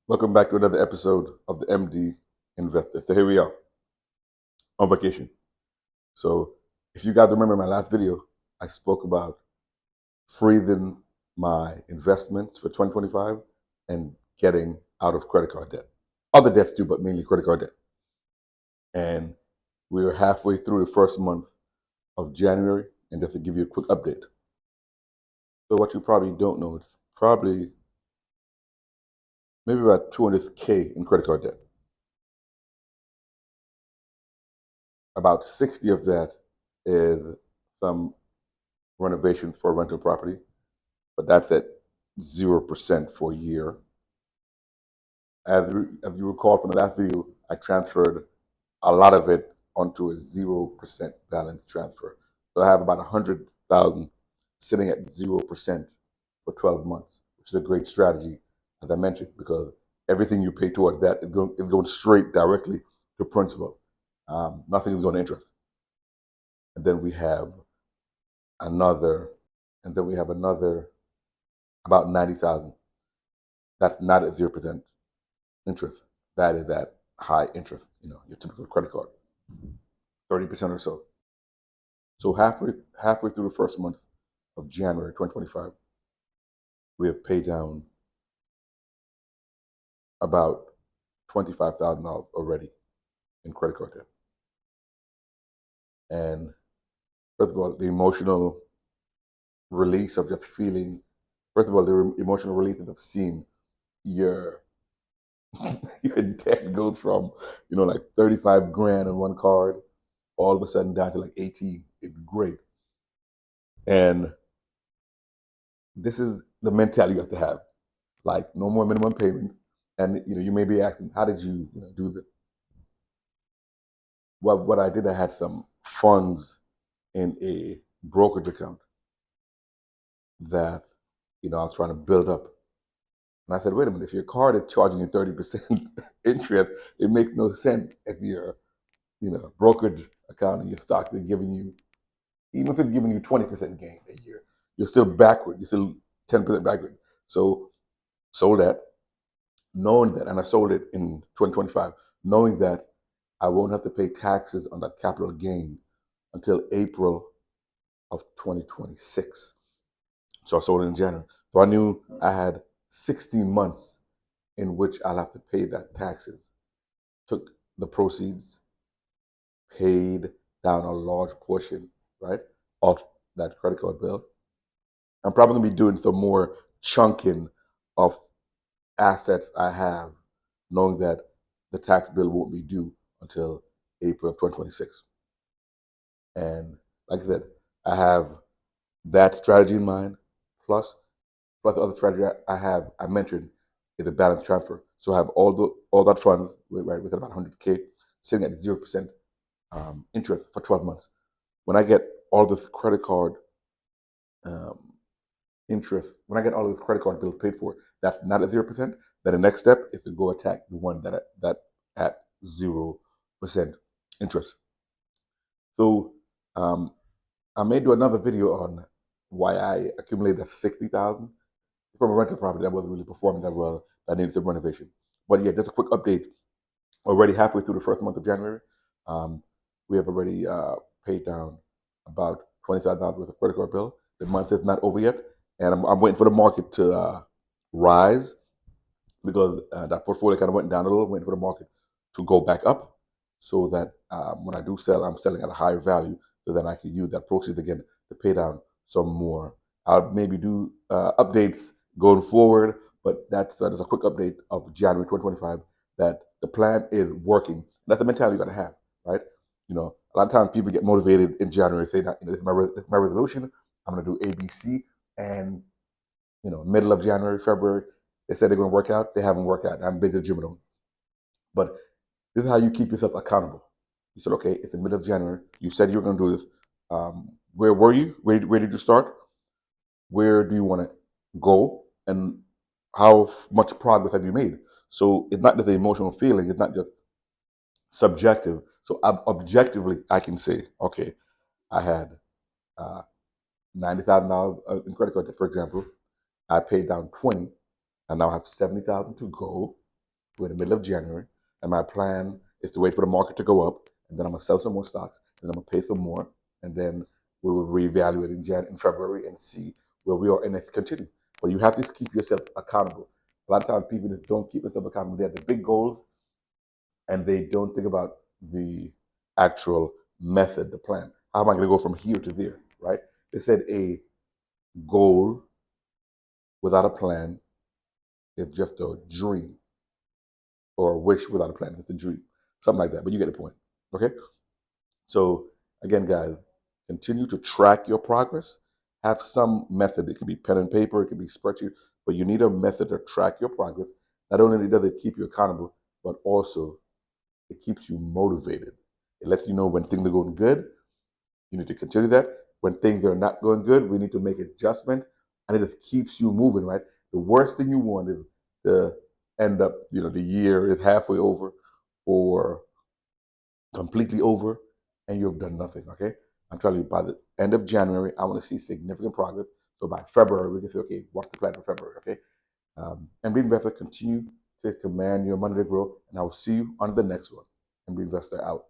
Welcome back to another episode of the MD Investor. So here we are on vacation. So if you guys remember my last video, I spoke about freezing my investments for 2025 and getting out of credit card debt. Other debts too, but mainly credit card debt. And we are halfway through the first month of January. And just to give you a quick update. So what you probably don't know is probably maybe about 200K in credit card debt. About 60 of that is some renovations for rental property, but that's at 0% for a year. As you recall from the last video, I transferred a lot of it onto a 0% balance transfer. So I have about 100,000 sitting at 0% for 12 months, which is a great strategy, as I mentioned, because everything you pay towards that is going straight directly to principal. Nothing is going to interest. And then we have another, about 90,000. That's not at 0% interest. That is at high interest, your typical credit card, 30% or so. So halfway through the first month of January 2025, we have paid down about $25,000 already in credit card debt. And first of all, the emotional release of just feeling, first of all, the emotional release of seeing your your debt goes from, like 35 grand on one card, all of a sudden down to like 18. It's great. And this is the mentality you have to have. Like no more minimum payment. And you may be asking, how did you, do this? Well, what I did, I had some funds in a brokerage account that, I was trying to build up. And I said, wait a minute, if your card is charging you 30% interest, it makes no sense if your, brokerage account and your stocks are giving you, even if it's giving you 20% gain a year, you're still backward. You're still 10% backward. So sold that, knowing that, and I sold it in 2025, knowing that I won't have to pay taxes on that capital gain until April of 2026. So I sold it in January. So I knew I had 16 months in which I'll have to pay that taxes. Took the proceeds, paid down a large portion, right, of that credit card bill. I'm probably gonna be doing some more chunking of assets I have, knowing that the tax bill won't be due until April of 2026. And like I said, I have that strategy in mind, plus the other strategy I mentioned is a balance transfer. So I have all that funds, right, with about 100K sitting at 0% interest for 12 months. When I get all this credit card interest, when I get all of this credit card bills paid for, that's not at 0%. Then the next step is to go attack the one that at 0% interest. So I may do another video on why I accumulated 60,000 from a rental property that wasn't really performing that well. That needed some renovation. But yeah, just a quick update. Already halfway through the first month of January, we have already paid down about $20,000 worth of credit card bill. The month is not over yet, and I'm waiting for the market to rise because that portfolio kind of went down a little. Waiting for the market to go back up, so that when I do sell, I'm selling at a higher value, so then I can use that proceeds again to pay down some more. I'll maybe do updates going forward, but that's a quick update of January 2025 that the plan is working. That's the mentality you got to have, right? A lot of times people get motivated in January, say, this is my resolution. I'm going to do ABC, and middle of January, February, they said they're going to work out. They haven't worked out. I haven't been to the gym at all. But this is how you keep yourself accountable. You said, okay, it's the middle of January. You said you were going to do this. Where were you? Where did you start? Where do you want to go? And how much progress have you made? So it's not just an emotional feeling. It's not just subjective. So objectively, I can say, okay, I had $90,000 in credit card debt, for example. I paid down 20. I now have 70,000 to go. We're in the middle of January, and my plan is to wait for the market to go up, and then I'm gonna sell some more stocks, and then I'm gonna pay some more, and then we will reevaluate in February and see where we are, and it's continue. But you have to keep yourself accountable. A lot of times people that don't keep themselves accountable, they have the big goals, and they don't think about the actual method, the plan. How am I going to go from here to there, right? They said a goal without a plan is just a dream, or a wish without a plan is a dream, something like that. But you get the point, okay? So again, guys, continue to track your progress. Have some method. It could be pen and paper, it could be spreadsheet, but you need a method to track your progress. Not only does it keep you accountable, but also it keeps you motivated. It lets you know when things are going good. You need to continue that. When things are not going good, we need to make adjustment, and it just keeps you moving. Right. The worst thing you want is to end up, the year is halfway over, or completely over, and you've done nothing. Okay. I'm telling you, by the end of January, I want to see significant progress. So by February, we can say, okay, what's the plan for February? Okay. And be investor, continue to command your money to grow, and I will see you on the next one. And be investor out.